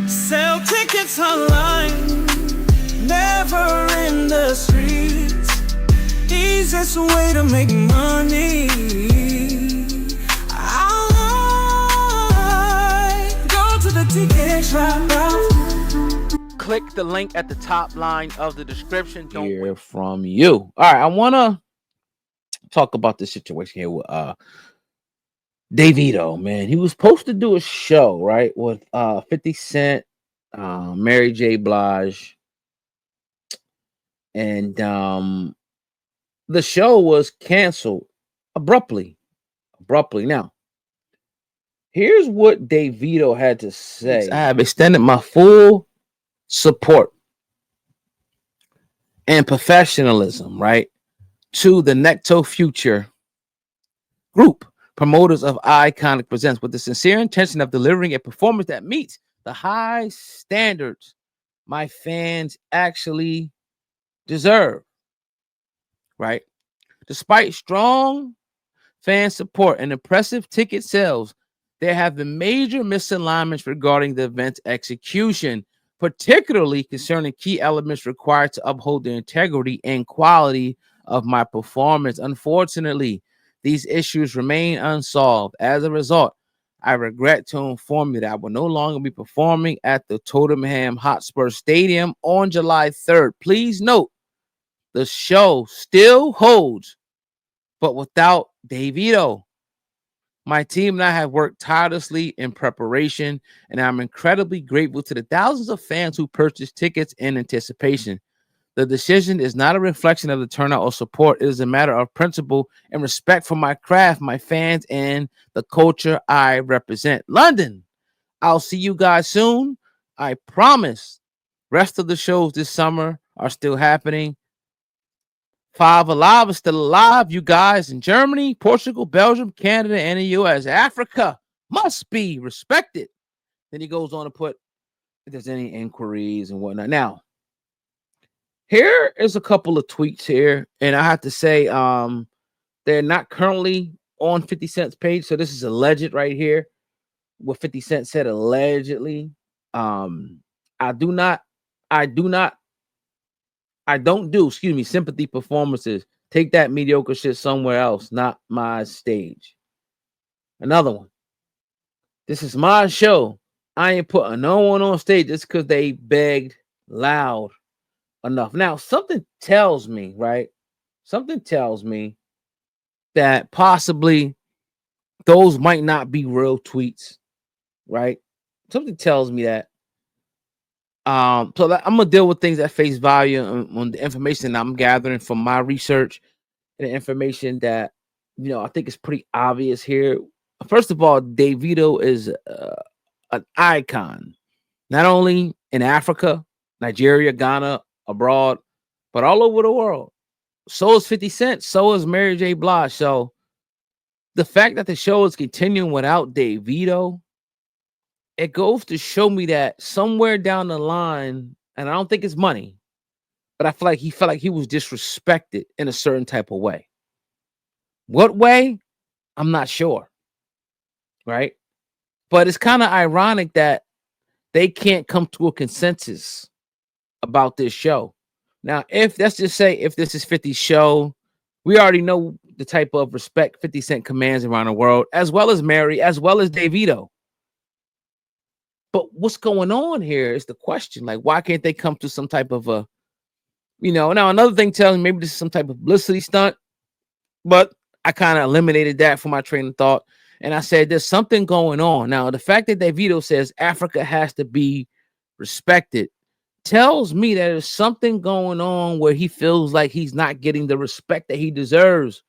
Sell tickets online, never in the streets. Easiest way to make money. I go to the ticket shop. Click the link at the top line of the description. Don't hear from you. All right, I want to talk about this situation here with Davido, man. He was supposed to do a show, right, with 50 Cent, Mary J. Blige, and the show was canceled abruptly. Now, here's what Davido had to say. I have extended my full support and professionalism, right, to the Necto Future group, promoters of Iconic Presents, with the sincere intention of delivering a performance that meets the high standards my fans actually deserve, right? Despite strong fan support and impressive ticket sales, there have been major misalignments regarding the event's execution, particularly concerning key elements required to uphold the integrity and quality of my performance. Unfortunately, these issues remain unsolved. As a result, I regret to inform you that I will no longer be performing at the Tottenham Hotspur Stadium on July 3rd. Please note, the show still holds, but without Davido. My team and I have worked tirelessly in preparation, and I'm incredibly grateful to the thousands of fans who purchased tickets in anticipation. The decision is not a reflection of the turnout or support. It is a matter of principle and respect for my craft, my fans, and the culture I represent. London, I'll see you guys soon. I promise. Rest of the shows this summer are still happening. Five Alive is still alive, you guys, in Germany, Portugal, Belgium, Canada, and the U.S. Africa must be respected. Then he goes on to put if there's any inquiries and whatnot. Now, here is a couple of tweets here, and I have to say they're not currently on 50 Cent's page, so this is alleged right here. What 50 Cent said allegedly. I don't do sympathy performances. Take that mediocre shit somewhere else, not my stage. Another one. This is my show. I ain't putting no one on stage just because they begged loud enough. Now, something tells me, right? Something tells me that possibly those might not be real tweets, right? Something tells me that. I'm gonna deal with things at face value on the information I'm gathering from my research and the information that I think is pretty obvious here. First of all, Davido is an icon, not only in Africa, Nigeria, Ghana, abroad, but all over the world. So is 50 Cent. So is Mary J. Blige. So the fact that the show is continuing without Davido, it goes to show me that somewhere down the line, and I don't think it's money, but I feel like he felt like he was disrespected in a certain type of way. What way? I'm not sure. Right? But it's kind of ironic that they can't come to a consensus about this show. Now, let's just say if this is 50's show, we already know the type of respect 50 Cent commands around the world, as well as Mary, as well as Davido. But what's going on here is the question. Like, why can't they come to some type of a, now another thing tells me maybe this is some type of publicity stunt, but I kind of eliminated that from my train of thought. And I said, there's something going on. Now, the fact that Davido says Africa has to be respected tells me that there's something going on where he feels like he's not getting the respect that he deserves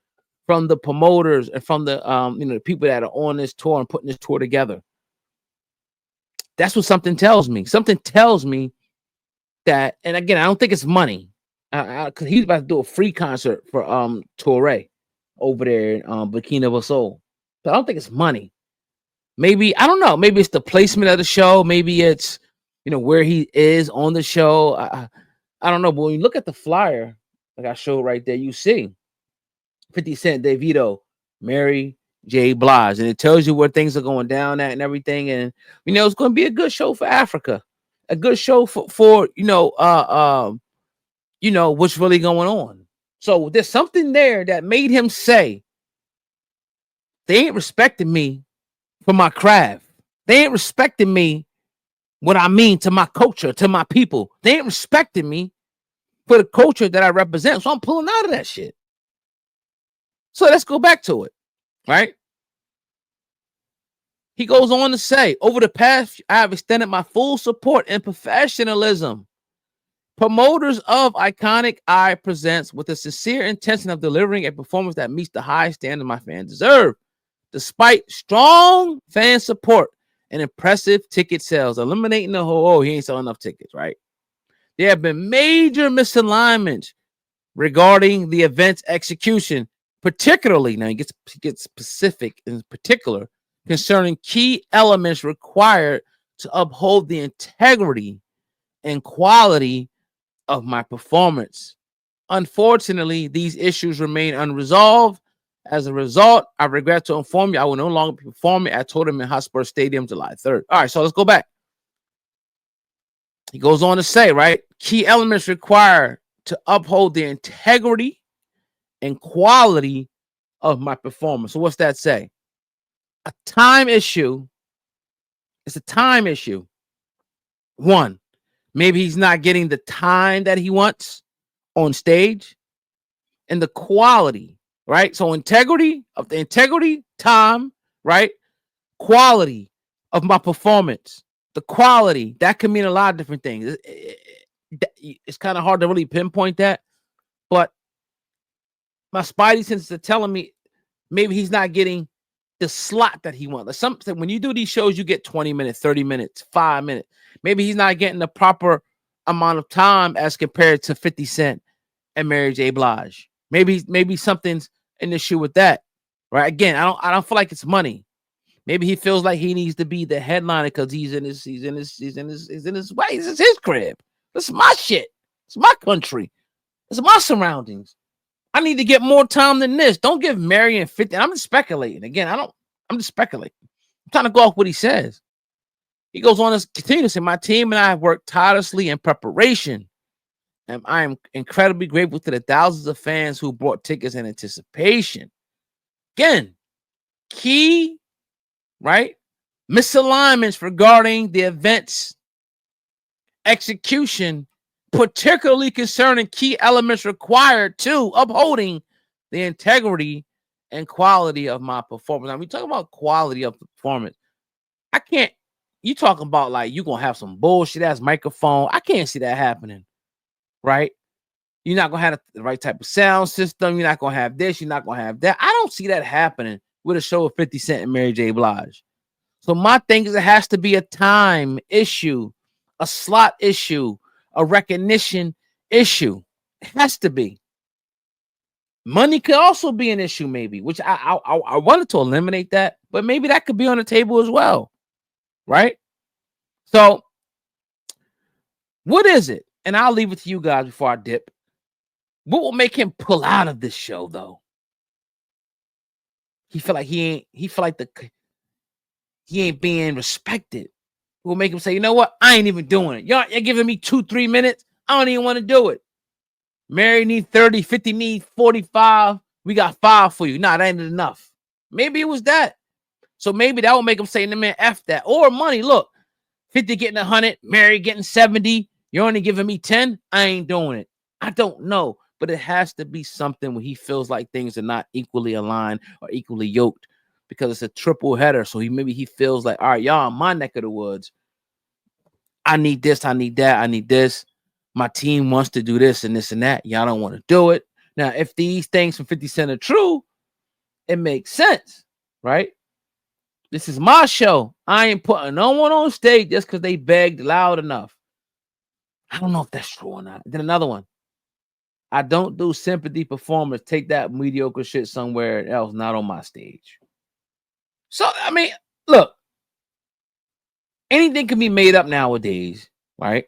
from the promoters and from the, the people that are on this tour and putting this tour together. That's what something tells me. Something tells me that, and again, I don't think it's money. Because he's about to do a free concert for Touré over there in Burkina Faso. But I don't think it's money. Maybe, I don't know. Maybe it's the placement of the show. Maybe it's, where he is on the show. I don't know. But when you look at the flyer, like I showed right there, you see 50 Cent, Davido, Mary J. Blige. And it tells you where things are going down at and everything. And, it's going to be a good show for Africa. a good show for what's really going on. So there's something there that made him say, they ain't respecting me for my craft. They ain't respecting me what I mean to my culture, to my people. They ain't respecting me for the culture that I represent. So I'm pulling out of that shit. So let's go back to it, right? He goes on to say, over the past, I have extended my full support and professionalism. Promoters of Iconic Eye presents with a sincere intention of delivering a performance that meets the high standard my fans deserve. Despite strong fan support and impressive ticket sales, eliminating the whole, he ain't selling enough tickets, right? There have been major misalignments regarding the event's execution, particularly, now he gets specific in particular, concerning key elements required to uphold the integrity and quality of my performance. Unfortunately, these issues remain unresolved. As a result, I regret to inform you I will no longer be performing at Tottenham Hotspur Stadium July 3rd. All right, so let's go back. He goes on to say, right, key elements required to uphold the integrity and quality of my performance. So what's that say? A time issue. It's a time issue. One, maybe he's not getting the time that he wants on stage, and the quality, right? So integrity, time, right? Quality of my performance. The quality, that can mean a lot of different things. It's kind of hard to really pinpoint that, but my spidey senses are telling me maybe he's not getting the slot that he wants. Something when you do these shows, you get 20 minutes, 30 minutes, 5 minutes. Maybe he's not getting the proper amount of time as compared to 50 Cent and Mary J. Blige. Maybe something's an issue with that, right? Again, I don't feel like it's money. Maybe he feels like he needs to be the headliner because he's in his way. This is his crib. This is my shit. It's my country. It's my surroundings. I need to get more time than this. Don't give Mary and 50. I'm just speculating. Again, I'm just speculating. I'm trying to go off what he says. He goes on to continue to say, my team and I have worked tirelessly in preparation. And I am incredibly grateful to the thousands of fans who bought tickets in anticipation. Again, key, right? Misalignments regarding the event's execution, particularly concerning key elements required to upholding the integrity and quality of my performance. Now, we talk about quality of performance. I can't, you talking about like you're going to have some bullshit ass microphone. I can't see that happening, right? You're not going to have the right type of sound system. You're not going to have this. You're not going to have that. I don't see that happening with a show of 50 Cent and Mary J. Blige. So my thing is it has to be a time issue, a slot issue, a recognition issue. It has to be. Money could also be an issue, maybe, which I wanted to eliminate that, but maybe that could be on the table as well, right? So what is it? And I'll leave it to you guys before I dip. What will make him pull out of this show, though? He feel like he ain't being respected. It will make him say, you know what? I ain't even doing it. You're giving me 2-3 minutes. I don't even want to do it. Mary need 30, 50 need 45. We got 5 for you. Nah, that ain't enough. Maybe it was that. So maybe that will make him say, man, F that. Or money. Look, 50 getting 100, Mary getting 70. You're only giving me 10. I ain't doing it. I don't know. But it has to be something where he feels like things are not equally aligned or equally yoked because it's a triple header. So maybe he feels like, all right, y'all in my neck of the woods. I need this. I need that. I need this. My team wants to do this and this and that. Y'all don't want to do it. Now, if these things from 50 Cent are true, it makes sense, right? This is my show. I ain't putting no one on stage just because they begged loud enough. I don't know if that's true or not. Then another one. I don't do sympathy performers. Take that mediocre shit somewhere else, not on my stage. So, I mean, look, anything can be made up nowadays, right?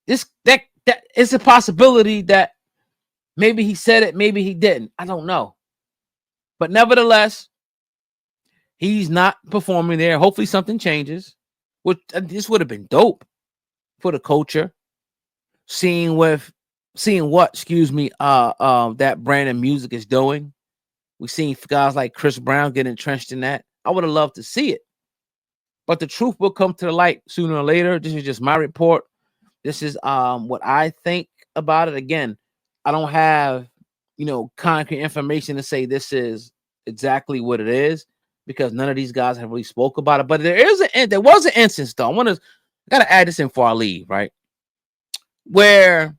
That it's a possibility that maybe he said it, maybe he didn't. I don't know. But nevertheless, he's not performing there. Hopefully something changes. Which this would have been dope. for the culture, seeing what, that brand of music is doing. We've seen guys like Chris Brown get entrenched in that. I would have loved to see it, but the truth will come to the light sooner or later. This is just my report. This is what I think about it. Again, I don't have concrete information to say this is exactly what it is, because none of these guys have really spoke about it. But there was an instance though. I gotta add this in before I leave, right? Where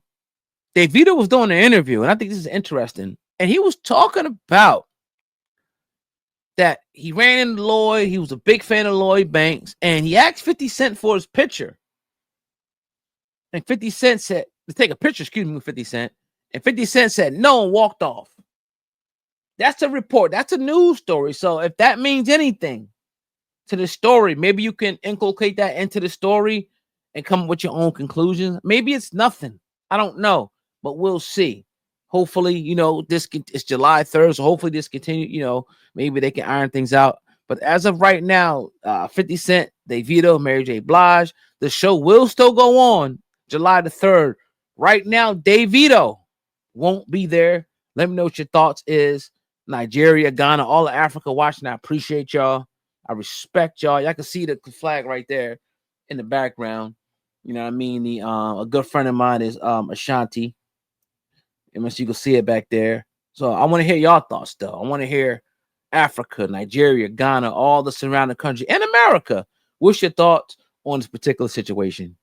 Davido was doing an interview, and I think this is interesting. And he was talking about that he ran into Lloyd. He was a big fan of Lloyd Banks, and he asked 50 Cent for his picture. And 50 Cent said, to take a picture, with 50 Cent. And 50 Cent said no and walked off. That's a report. That's a news story. So if that means anything to the story, maybe you can inculcate that into the story and come up with your own conclusions. Maybe it's nothing. I don't know, but we'll see. Hopefully, it's July 3rd, so hopefully this continue, maybe they can iron things out. But as of right now, 50 Cent, Davido, Mary J. Blige, the show will still go on July the 3rd. Right now, Davido won't be there. Let me know what your thoughts is. Nigeria, Ghana, all of Africa watching. I appreciate y'all. I respect y'all. Y'all can see the flag right there in the background. You know what I mean? A good friend of mine is Ashanti. You can see it back there. So I want to hear y'all thoughts, though. I want to hear Africa, Nigeria, Ghana, all the surrounding country, and America. What's your thoughts on this particular situation?